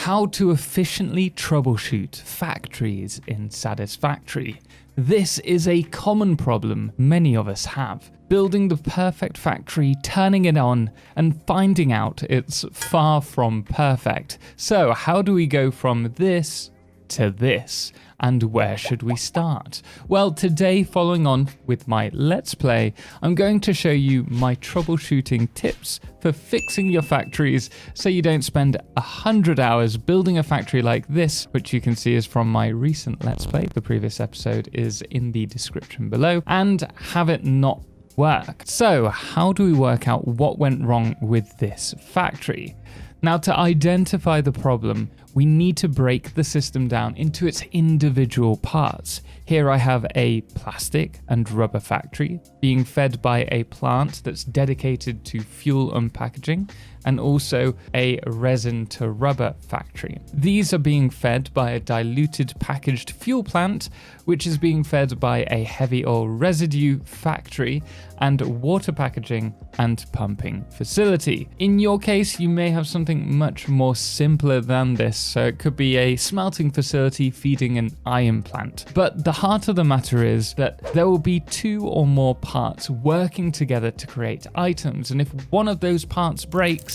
How to efficiently troubleshoot factories in Satisfactory. This is a common problem many of us have. Building the perfect factory, turning it on, and finding out it's far from perfect. So how do we go from this to this? And where should we start? Well, today, following on with my Let's Play, I'm going to show you my troubleshooting tips for fixing your factories so you don't spend 100 hours building a factory like this, which you can see is from my recent Let's Play. The previous episode is in the description below, and have it not work. So how do we work out what went wrong with this factory? Now, to identify the problem, we need to break the system down into its individual parts. Here I have a plastic and rubber factory being fed by a plant that's dedicated to fuel and packaging, and also a resin to rubber factory. These are being fed by a diluted packaged fuel plant, which is being fed by a heavy oil residue factory and water packaging and pumping facility. In your case, you may have something much more simpler than this, so it could be a smelting facility feeding an iron plant. But the heart of the matter is that there will be two or more parts working together to create items, and if one of those parts breaks,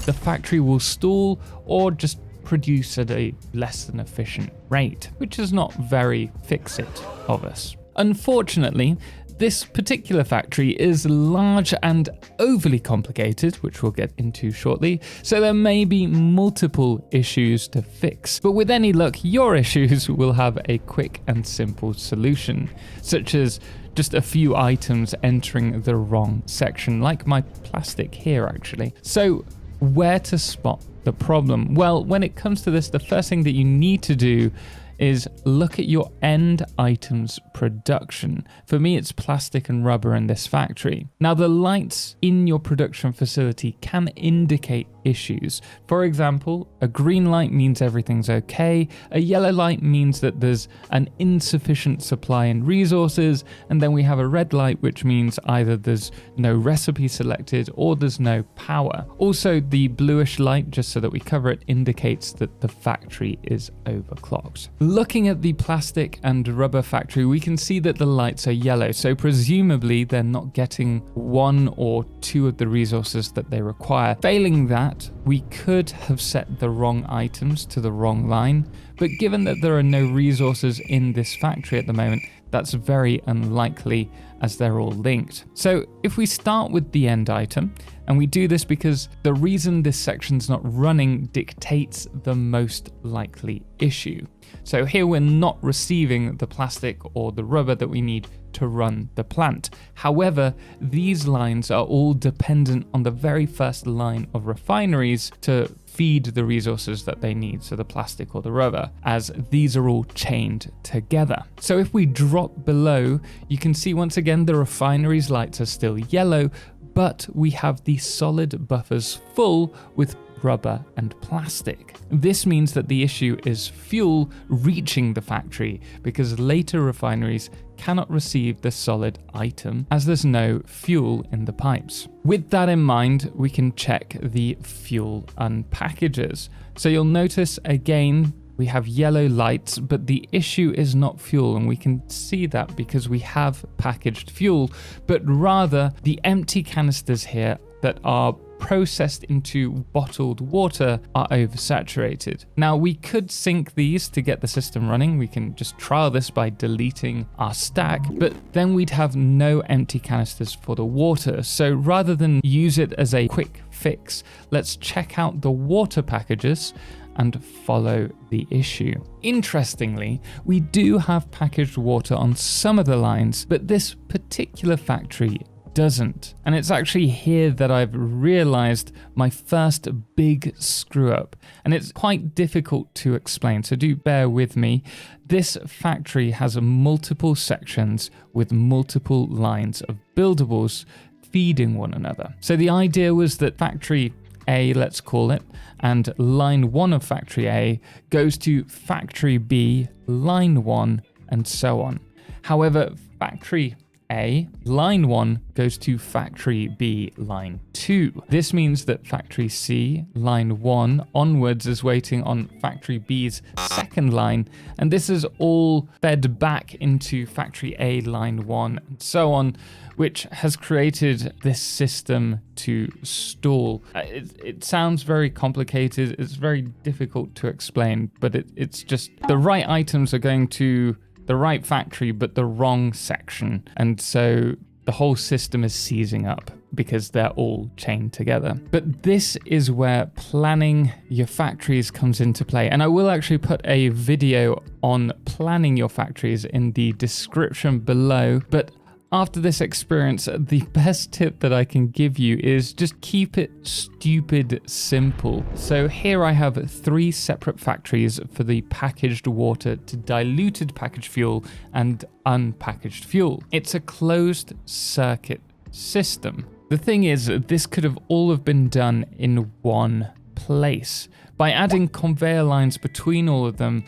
the factory will stall or just produce at a less than efficient rate, which is not very FICSIT of us. Unfortunately, this particular factory is large and overly complicated, which we'll get into shortly, so there may be multiple issues to fix. But with any luck, your issues will have a quick and simple solution, such as just a few items entering the wrong section, like my plastic here actually. So where to spot the problem? Well, when it comes to this, the first thing that you need to do is look at your end items production. For me, it's plastic and rubber in this factory. Now, the lights in your production facility can indicate issues. For example, a green light means everything's okay, a yellow light means that there's an insufficient supply in resources, and then we have a red light, which means either there's no recipe selected or there's no power. Also, the bluish light, just so that we cover it, indicates that the factory is overclocked. Looking at the plastic and rubber factory, we can see that the lights are yellow, so presumably they're not getting one or two of the resources that they require. Failing that, we could have set the wrong items to the wrong line, but given that there are no resources in this factory at the moment, that's very unlikely as they're all linked. So if we start with the end item, and we do this because the reason this section's not running dictates the most likely issue. So here we're not receiving the plastic or the rubber that we need to run the plant. However, these lines are all dependent on the very first line of refineries to feed the resources that they need, so the plastic or the rubber, as these are all chained together. So if we drop below, you can see once again the refinery's lights are still yellow, but we have the solid buffers full with rubber and plastic. This means that the issue is fuel reaching the factory, because later refineries cannot receive the solid item as there's no fuel in the pipes. With that in mind, we can check the fuel unpackages. So you'll notice again, we have yellow lights, but the issue is not fuel, and we can see that because we have packaged fuel, but rather the empty canisters here that are processed into bottled water are oversaturated. Now, we could sync these to get the system running. We can just trial this by deleting our stack, but then we'd have no empty canisters for the water. So rather than use it as a quick fix, let's check out the water packages and follow the issue. Interestingly, we do have packaged water on some of the lines, but this particular factory doesn't. And it's actually here that I've realized my first big screw up, and it's quite difficult to explain, so do bear with me. This factory has multiple sections with multiple lines of buildables feeding one another. So the idea was that factory A, let's call it, and line 1 of factory A goes to factory B, line 1, and so on. However, factory A, line 1 goes to factory B, line 2. This means that factory C, line 1 onwards is waiting on factory B's second line, and this is all fed back into factory A, line 1, and so on, which has created this system to stall. It sounds very complicated, it's very difficult to explain, but it's just the right items are going to the right factory, but the wrong section. And so the whole system is seizing up because they're all chained together. But this is where planning your factories comes into play. And I will actually put a video on planning your factories in the description below. But after this experience, the best tip that I can give you is just keep it stupid simple. So here I have 3 separate factories for the packaged water to diluted packaged fuel and unpackaged fuel. It's a closed circuit system. The thing is, this could have all have been done in one place. By adding conveyor lines between all of them,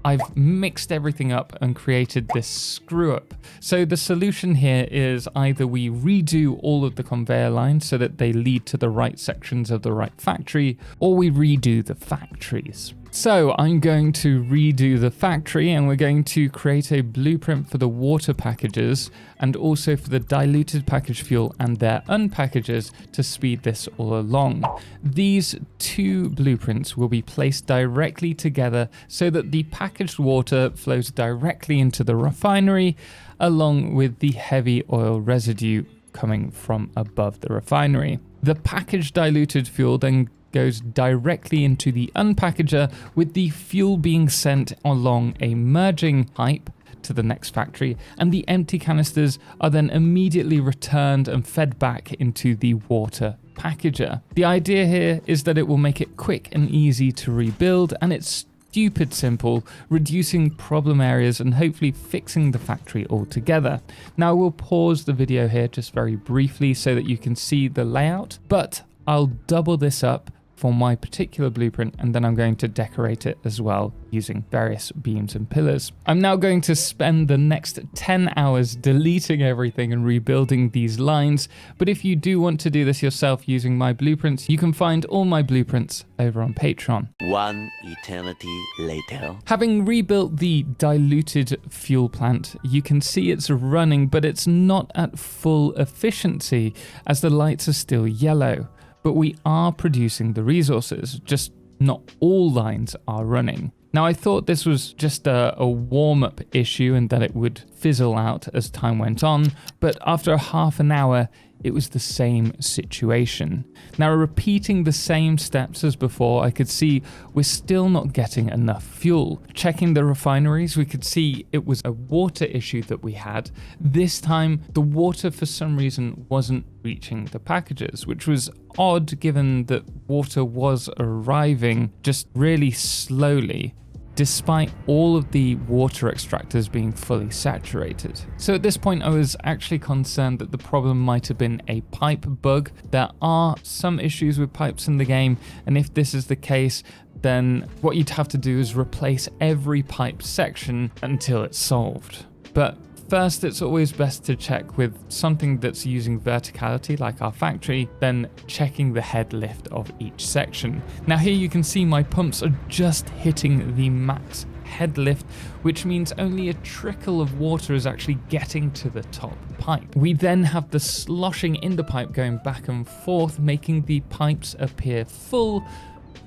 I've mixed everything up and created this screw up. So the solution here is either we redo all of the conveyor lines so that they lead to the right sections of the right factory, or we redo the factories. So I'm going to redo the factory, and we're going to create a blueprint for the water packages and also for the diluted packaged fuel and their unpackages to speed this all along. These 2 blueprints will be placed directly together so that the packaged water flows directly into the refinery along with the heavy oil residue coming from above the refinery. The packaged diluted fuel then goes directly into the unpackager, with the fuel being sent along a merging pipe to the next factory, and the empty canisters are then immediately returned and fed back into the water packager. The idea here is that it will make it quick and easy to rebuild, and it's stupid simple, reducing problem areas and hopefully fixing the factory altogether. Now we'll pause the video here just very briefly so that you can see the layout, but I'll double this up for my particular blueprint, and then I'm going to decorate it as well using various beams and pillars. I'm now going to spend the next 10 hours deleting everything and rebuilding these lines, but if you do want to do this yourself using my blueprints, you can find all my blueprints over on Patreon. One eternity later. Having rebuilt the diluted fuel plant, you can see it's running, but it's not at full efficiency as the lights are still yellow. But we are producing the resources, just not all lines are running. Now I thought this was just a warm-up issue and that it would fizzle out as time went on, but after half an hour, it was the same situation. Now repeating the same steps as before, I could see we're still not getting enough fuel. Checking the refineries, we could see it was a water issue that we had. This time, the water for some reason wasn't reaching the packages, which was odd given that water was arriving just really slowly, despite all of the water extractors being fully saturated. So at this point I was actually concerned that the problem might have been a pipe bug. There are some issues with pipes in the game, and if this is the case, then what you'd have to do is replace every pipe section until it's solved. But first, it's always best to check with something that's using verticality like our factory, then checking the head lift of each section. Now here you can see my pumps are just hitting the max head lift, which means only a trickle of water is actually getting to the top pipe. We then have the sloshing in the pipe going back and forth, making the pipes appear full,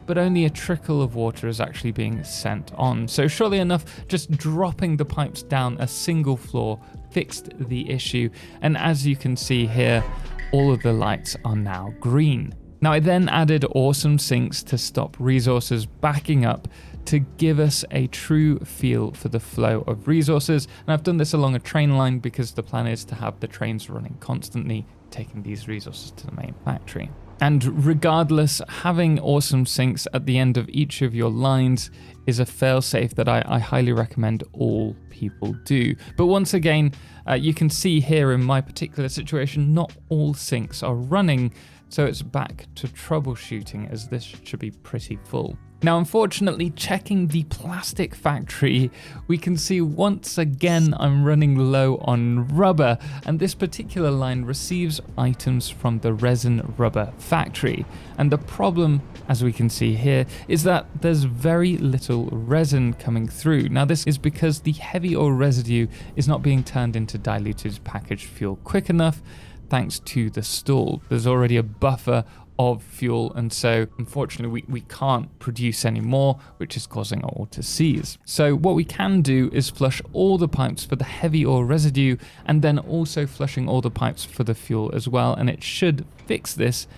but only a trickle of water is actually being sent on. So surely enough, just dropping the pipes down a single floor fixed the issue. And as you can see here, all of the lights are now green. Now I then added awesome sinks to stop resources backing up to give us a true feel for the flow of resources. And I've done this along a train line because the plan is to have the trains running constantly, taking these resources to the main factory. And regardless, having awesome sinks at the end of each of your lines is a failsafe that I highly recommend all people do. But once again, you can see here in my particular situation, not all sinks are running, so it's back to troubleshooting as this should be pretty full. Now, unfortunately, checking the plastic factory, we can see once again I'm running low on rubber, and this particular line receives items from the resin rubber factory. And the problem, as we can see here, is that there's very little resin coming through. Now, this is because the heavy oil residue is not being turned into diluted packaged fuel quick enough, thanks to the stall. There's already a buffer of fuel, and so unfortunately we can't produce any more, which is causing our oil to seize. So what we can do is flush all the pipes for the heavy oil residue, and then also flushing all the pipes for the fuel as well, and it should fix this.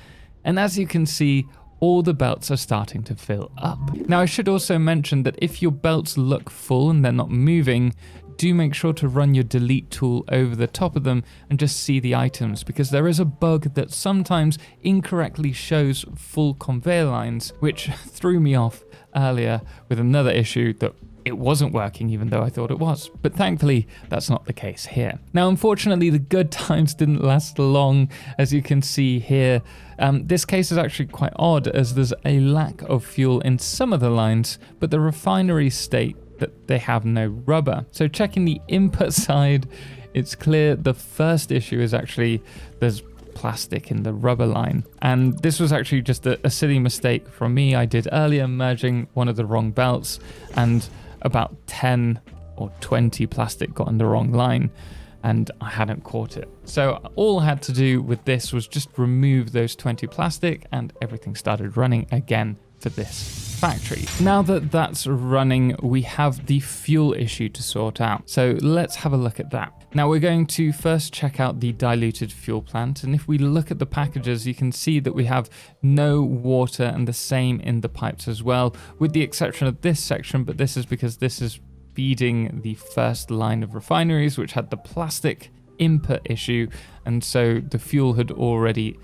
And as you can see, all the belts are starting to fill up. Now, I should also mention that if your belts look full and they're not moving, do make sure to run your delete tool over the top of them and just see the items, because there is a bug that sometimes incorrectly shows full conveyor lines, which threw me off earlier with another issue that it wasn't working even though I thought it was. But thankfully, that's not the case here. Now, unfortunately, the good times didn't last long, as you can see here. This case is actually quite odd, as there's a lack of fuel in some of the lines, but the refineries state that they have no rubber. So checking the input side, it's clear the first issue is actually there's plastic in the rubber line. And this was actually just a silly mistake from me I did earlier, merging one of the wrong belts, and about 10 or 20 plastic got on the wrong line, and I hadn't caught it. So all I had to do with this was just remove those 20 plastic, and everything started running again for this factory. Now that that's running, we have the fuel issue to sort out. So let's have a look at that. Now we're going to first check out the diluted fuel plant, and if we look at the packages, you can see that we have no water, and the same in the pipes as well, with the exception of this section, but this is because this is feeding the first line of refineries, which had the plastic input issue, and so the fuel had already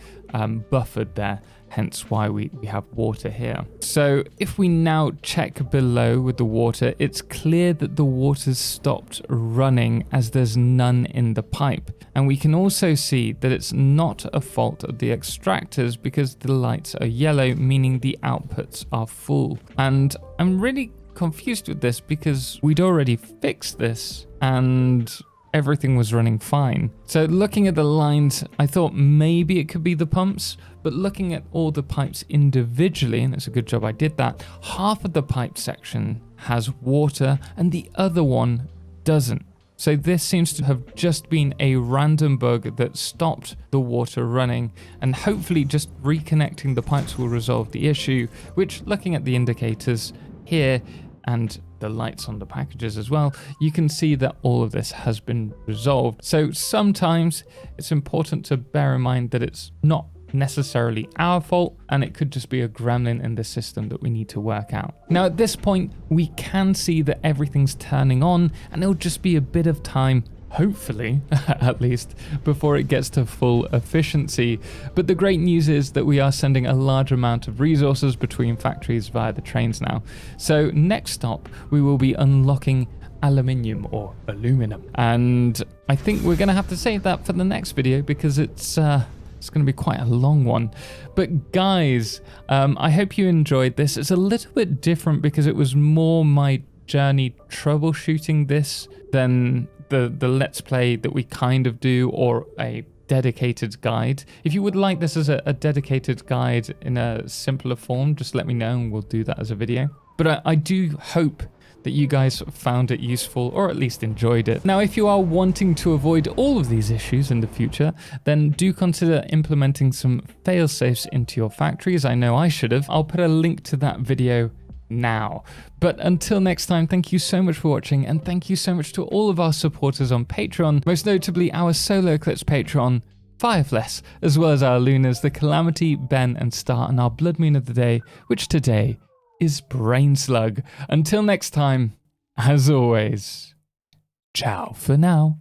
buffered there, hence why we have water here. So if we now check below with the water, it's clear that the water's stopped running as there's none in the pipe. And we can also see that it's not a fault of the extractors, because the lights are yellow, meaning the outputs are full. And I'm really confused with this, because we'd already fixed this and everything was running fine. So looking at the lines, I thought maybe it could be the pumps, but looking at all the pipes individually, and it's a good job I did that, half of the pipe section has water and the other one doesn't. So this seems to have just been a random bug that stopped the water running, and hopefully just reconnecting the pipes will resolve the issue, which, looking at the indicators here and the lights on the packages as well, you can see that all of this has been resolved. So sometimes it's important to bear in mind that it's not necessarily our fault, and it could just be a gremlin in the system that we need to work out. Now at this point, we can see that everything's turning on, and it'll just be a bit of time, hopefully, at least, before it gets to full efficiency. But the great news is that we are sending a large amount of resources between factories via the trains now. So next stop, we will be unlocking aluminium or aluminum. And I think we're going to have to save that for the next video, because it's going to be quite a long one. But guys, I hope you enjoyed this. It's a little bit different because it was more my journey troubleshooting this than the let's play that we kind of do, or a dedicated guide. If you would like this as a dedicated guide in a simpler form, just let me know and we'll do that as a video. But I do hope that you guys found it useful, or at least enjoyed it. Now, if you are wanting to avoid all of these issues in the future, then do consider implementing some fail-safes into your factories. I know I should have. I'll put a link to that video now. But until next time, thank you so much for watching, and thank you so much to all of our supporters on Patreon, most notably our Totalxclipse patron, Firefless, as well as our Lunas, the Calamity, Ben, and Star, and our Blood Moon of the day, which today is Brain Slug. Until next time, as always, ciao for now.